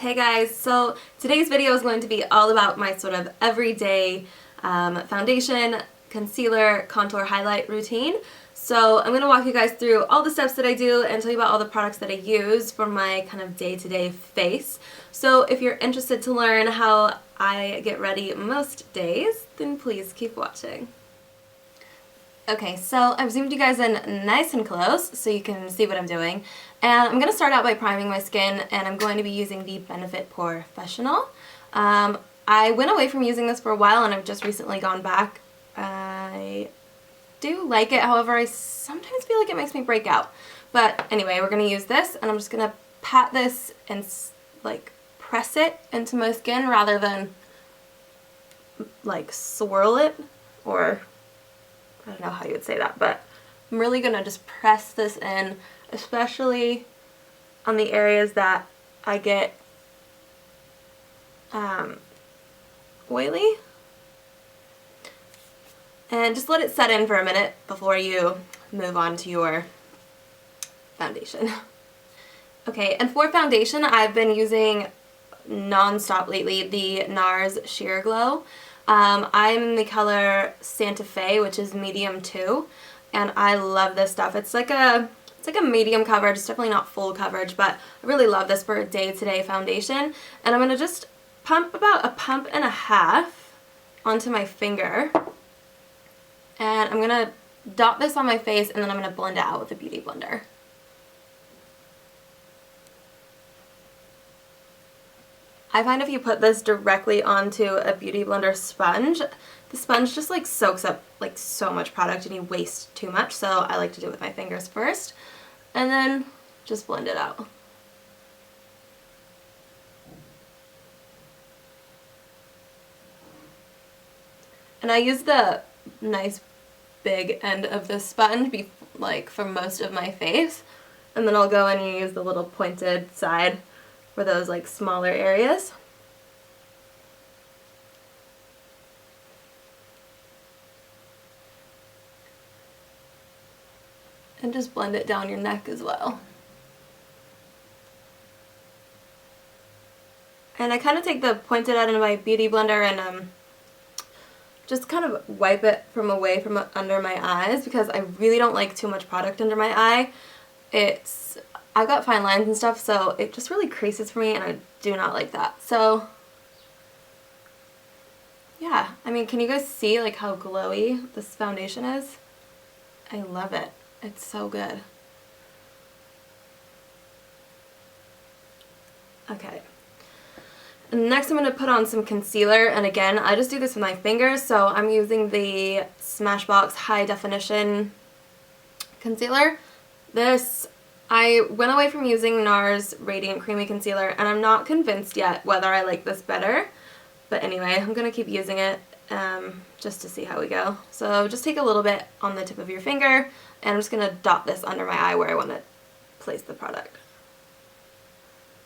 Hey guys, so today's video is going to be all about my sort of everyday foundation, concealer, contour, highlight routine. So I'm going to walk you guys through all the steps that I do and tell you about all the products that I use for my kind of day-to-day face. So if you're interested to learn how I get ready most days, then please keep watching. Okay, so I've zoomed you guys in nice and close so you can see what I'm doing. And I'm going to start out by priming my skin, and I'm going to be using the Benefit Professional. I went away from using this for a while and I've just recently gone back. I do like it, however I sometimes feel like it makes me break out. But anyway, we're going to use this, and I'm just going to pat this and like press it into my skin rather than like swirl it, or I don't know how you would say that, but I'm really going to just press this in, especially on the areas that I get oily. And just let it set in for a minute before you move on to your foundation. Okay, and for foundation, I've been using non-stop lately the Nars Sheer Glow. I'm in the color Santa Fe, which is medium 2, and I love this stuff. It's like a medium coverage. It's definitely not full coverage, but I really love this for a day-to-day foundation. And I'm going to just pump about a pump and a half onto my finger, and I'm going to dot this on my face, and then I'm going to blend it out with a beauty blender. I find if you put this directly onto a beauty blender sponge, the sponge just like soaks up like so much product and you waste too much, so I like to do it with my fingers first and then just blend it out. And I use the nice big end of the sponge like for most of my face, and then I'll go in and use the little pointed side for those like smaller areas. And just blend it down your neck as well. And I kind of take the pointed end of my beauty blender and just kind of wipe it from away from under my eyes, because I really don't like too much product under my eye. I've got fine lines and stuff, so it just really creases for me, and I do not like that. So yeah, I mean, can you guys see like how glowy this foundation is? I love it. It's so good. Okay. And next I'm going to put on some concealer, and again, I just do this with my fingers, so I'm using the Smashbox High Definition Concealer. I went away from using NARS Radiant Creamy Concealer, and I'm not convinced yet whether I like this better. But anyway, I'm going to keep using it just to see how we go. So just take a little bit on the tip of your finger, and I'm just going to dot this under my eye where I want to place the product.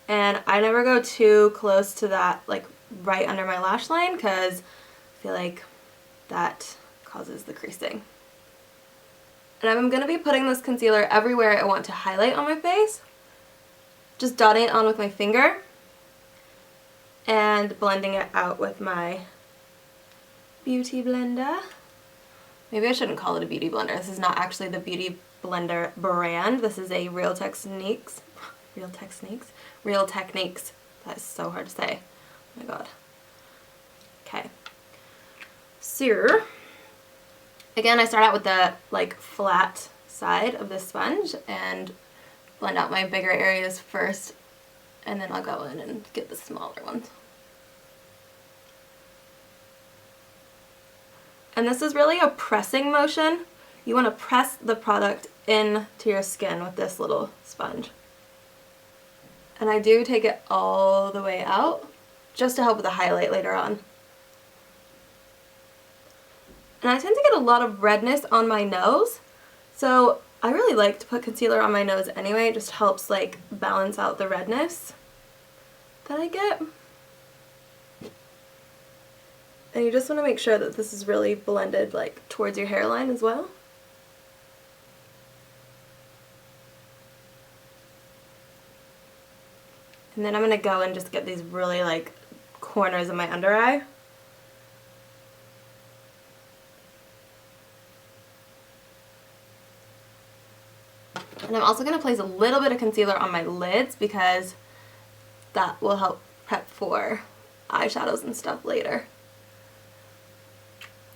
And I never go too close to that, like right under my lash line, because I feel like that causes the creasing. And I'm going to be putting this concealer everywhere I want to highlight on my face. Just dotting it on with my finger and blending it out with my beauty blender. Maybe I shouldn't call it a beauty blender. This is not actually the beauty blender brand. This is a Real Techniques. That is so hard to say. Oh my god. Okay. So again, I start out with the like flat side of the sponge and blend out my bigger areas first, and then I'll go in and get the smaller ones. And this is really a pressing motion. You want to press the product into your skin with this little sponge. And I do take it all the way out just to help with the highlight later on. And I tend to get a lot of redness on my nose, so I really like to put concealer on my nose anyway. It just helps like balance out the redness that I get. And you just want to make sure that this is really blended like towards your hairline as well. And then I'm going to go and just get these really like corners of my under eye. And I'm also going to place a little bit of concealer on my lids because that will help prep for eyeshadows and stuff later.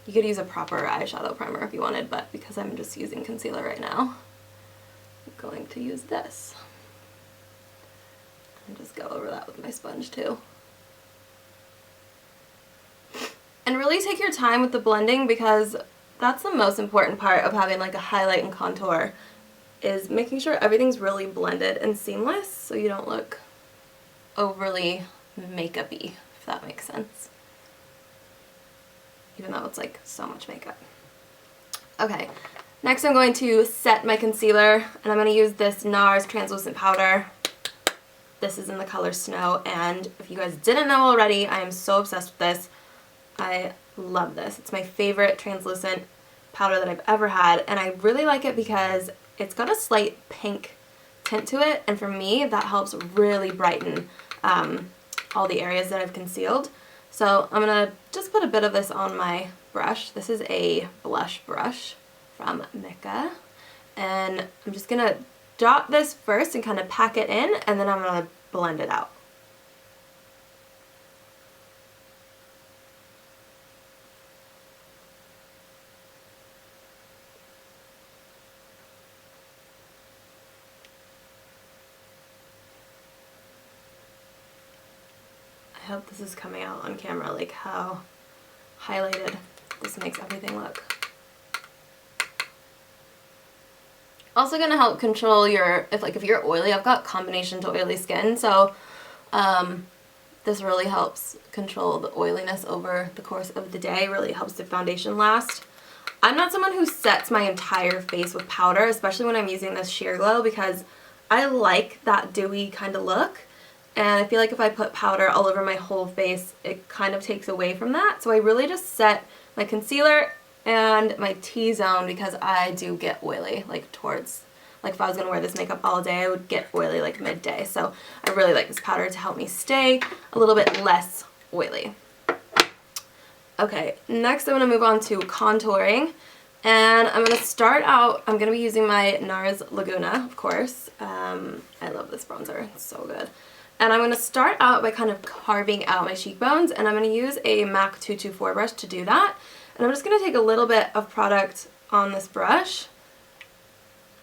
You could use a proper eyeshadow primer if you wanted, but because I'm just using concealer right now, I'm going to use this. And just go over that with my sponge too. And really take your time with the blending because that's the most important part of having like a highlight and contour, is making sure everything's really blended and seamless so you don't look overly makeup-y, if that makes sense. Even though it's like so much makeup. Okay, next I'm going to set my concealer, and I'm going to use this Nars translucent powder. This is in the color Snow, and if you guys didn't know already, I am so obsessed with this. I love this. It's my favorite translucent powder that I've ever had, and I really like it because it's got a slight pink tint to it, and for me that helps really brighten all the areas that I've concealed. So I'm going to just put a bit of this on my brush. This is a blush brush from Mecca, and I'm just going to dot this first and kind of pack it in, and then I'm going to blend it out. I hope this is coming out on camera, like how highlighted this makes everything look. Also going to help control your, if you're oily, I've got combination to oily skin, so this really helps control the oiliness over the course of the day, really helps the foundation last. I'm not someone who sets my entire face with powder, especially when I'm using this Sheer Glow, because I like that dewy kind of look. And I feel like if I put powder all over my whole face, it kind of takes away from that. So I really just set my concealer and my T-zone because I do get oily, like towards, like if I was going to wear this makeup all day, I would get oily like midday. So I really like this powder to help me stay a little bit less oily. Okay, next I'm going to move on to contouring. And I'm going to start out, I'm going to be using my Nars Laguna, of course. I love this bronzer, it's so good. And I'm going to start out by kind of carving out my cheekbones, and I'm going to use a MAC 224 brush to do that. And I'm just going to take a little bit of product on this brush,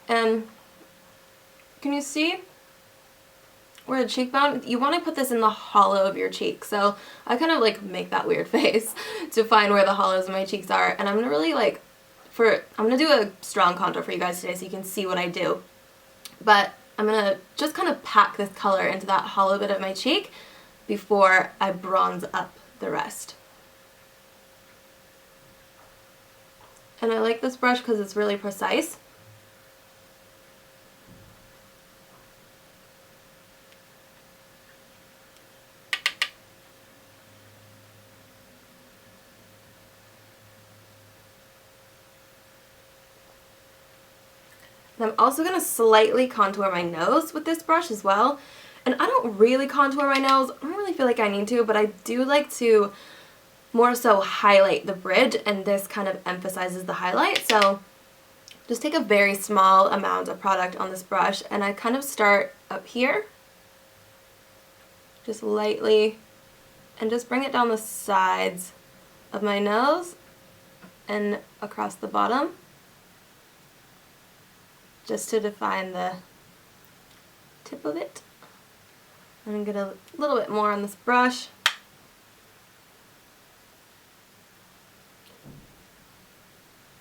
and can you see where the cheekbone, you want to put this in the hollow of your cheek. So I kind of like make that weird face to find where the hollows of my cheeks are, and I'm going to really like, I'm going to do a strong contour for you guys today so you can see what I do. But I'm going to just kind of pack this color into that hollow bit of my cheek before I bronze up the rest. And I like this brush because it's really precise. And I'm also going to slightly contour my nose with this brush as well. And I don't really contour my nose. I don't really feel like I need to, but I do like to more so highlight the bridge, and this kind of emphasizes the highlight. So just take a very small amount of product on this brush, and I kind of start up here, just lightly, and just bring it down the sides of my nose and across the bottom, just to define the tip of it. And get a little bit more on this brush.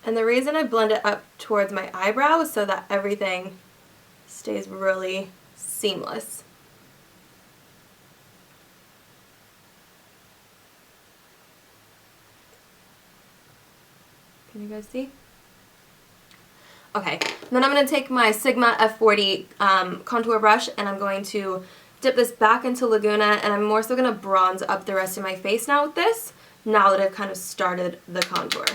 And the reason I blend it up towards my eyebrow is so that everything stays really seamless. Can you guys see? Okay, then I'm going to take my Sigma F40 contour brush, and I'm going to dip this back into Laguna, and I'm more so going to bronze up the rest of my face now with this, now that I've kind of started the contour.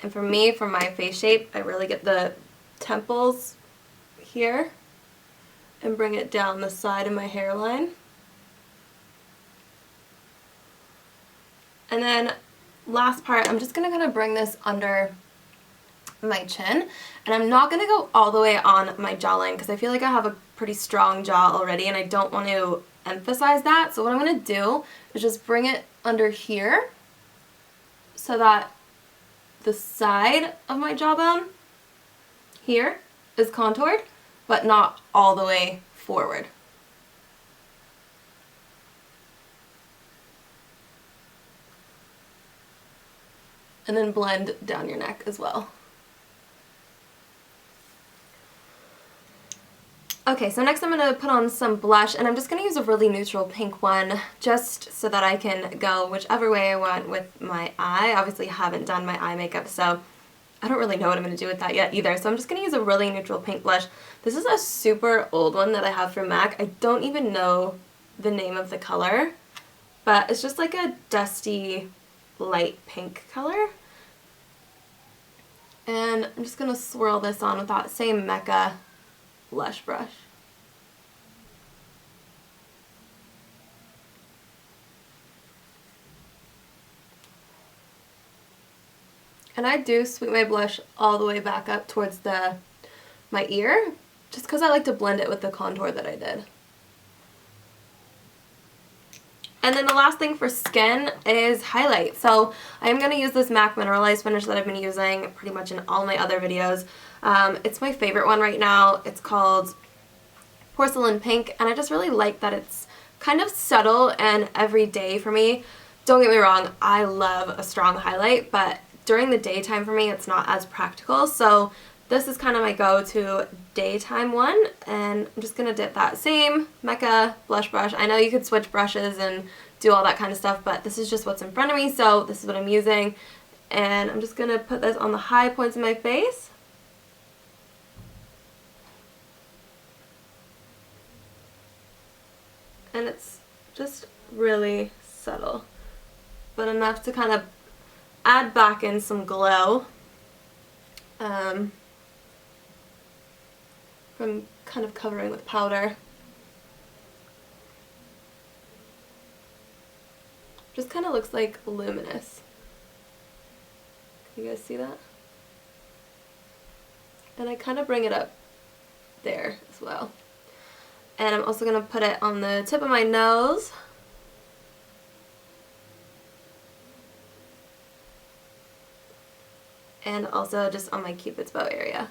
And for me, for my face shape, I really get the temples here and bring it down the side of my hairline. And then last part, I'm just going to kind of bring this under my chin, and I'm not going to go all the way on my jawline because I feel like I have a pretty strong jaw already and I don't want to emphasize that. So what I'm going to do is just bring it under here so that the side of my jawbone here is contoured, but not all the way forward. And then blend down your neck as well. Okay, so next I'm going to put on some blush, and I'm just going to use a really neutral pink one just so that I can go whichever way I want with my eye. Obviously I haven't done my eye makeup, so I don't really know what I'm going to do with that yet either. So I'm just going to use a really neutral pink blush. This is a super old one that I have from MAC. I don't even know the name of the color, but it's just like a dusty light pink color. And I'm just going to swirl this on with that same Mecca blush brush. And I do sweep my blush all the way back up towards my ear, just because I like to blend it with the contour that I did. And then the last thing for skin is highlight. So I'm going to use this MAC Mineralize finish that I've been using pretty much in all my other videos. It's my favorite one right now. It's called Porcelain Pink, and I just really like that it's kind of subtle and everyday for me. Don't get me wrong, I love a strong highlight, but during the daytime for me it's not as practical. So this is kind of my go-to daytime one, and I'm just going to dip that same Mecca blush brush. I know you could switch brushes and do all that kind of stuff, but this is just what's in front of me, so this is what I'm using. And I'm just going to put this on the high points of my face. And it's just really subtle, but enough to kind of add back in some glow. From kind of covering with powder. Just kind of looks like luminous. Can you guys see that? And I kind of bring it up there as well. And I'm also going to put it on the tip of my nose. And also just on my Cupid's bow area.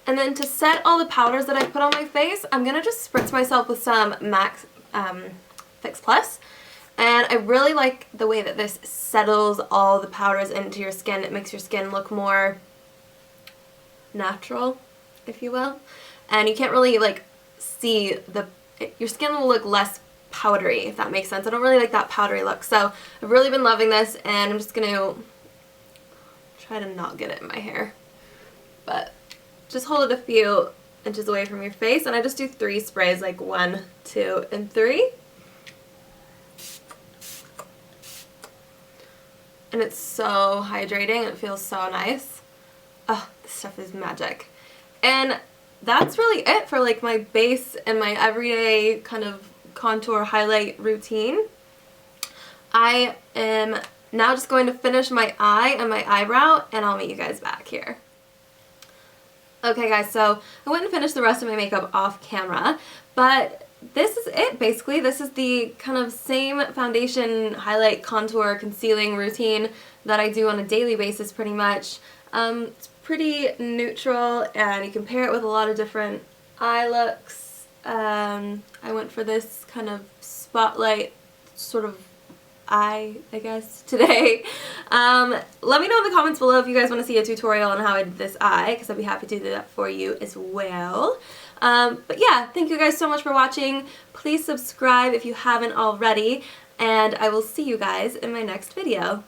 And then to set all the powders that I put on my face, I'm going to just spritz myself with some MAC Fix Plus. And I really like the way that this settles all the powders into your skin. It makes your skin look more natural, if you will. And you can't really like see your skin will look less powdery, if that makes sense. I don't really like that powdery look. So I've really been loving this, and I'm just going to try to not get it in my hair. But just hold it a few inches away from your face, and I just do 3 sprays, like 1, 2, and 3. And it's so hydrating, it feels so nice. Oh, this stuff is magic. And that's really it for like my base and my everyday kind of contour highlight routine. I am now just going to finish my eye and my eyebrow, and I'll meet you guys back here. Okay guys, so I went and finished the rest of my makeup off camera, but this is it basically. This is the kind of same foundation, highlight, contour, concealing routine that I do on a daily basis pretty much. It's pretty neutral, and you can pair it with a lot of different eye looks. I went for this kind of spotlight sort of eye, I guess, today. Let me know in the comments below if you guys want to see a tutorial on how I did this eye, because I'd be happy to do that for you as well. But yeah, thank you guys so much for watching. Please subscribe if you haven't already, and I will see you guys in my next video.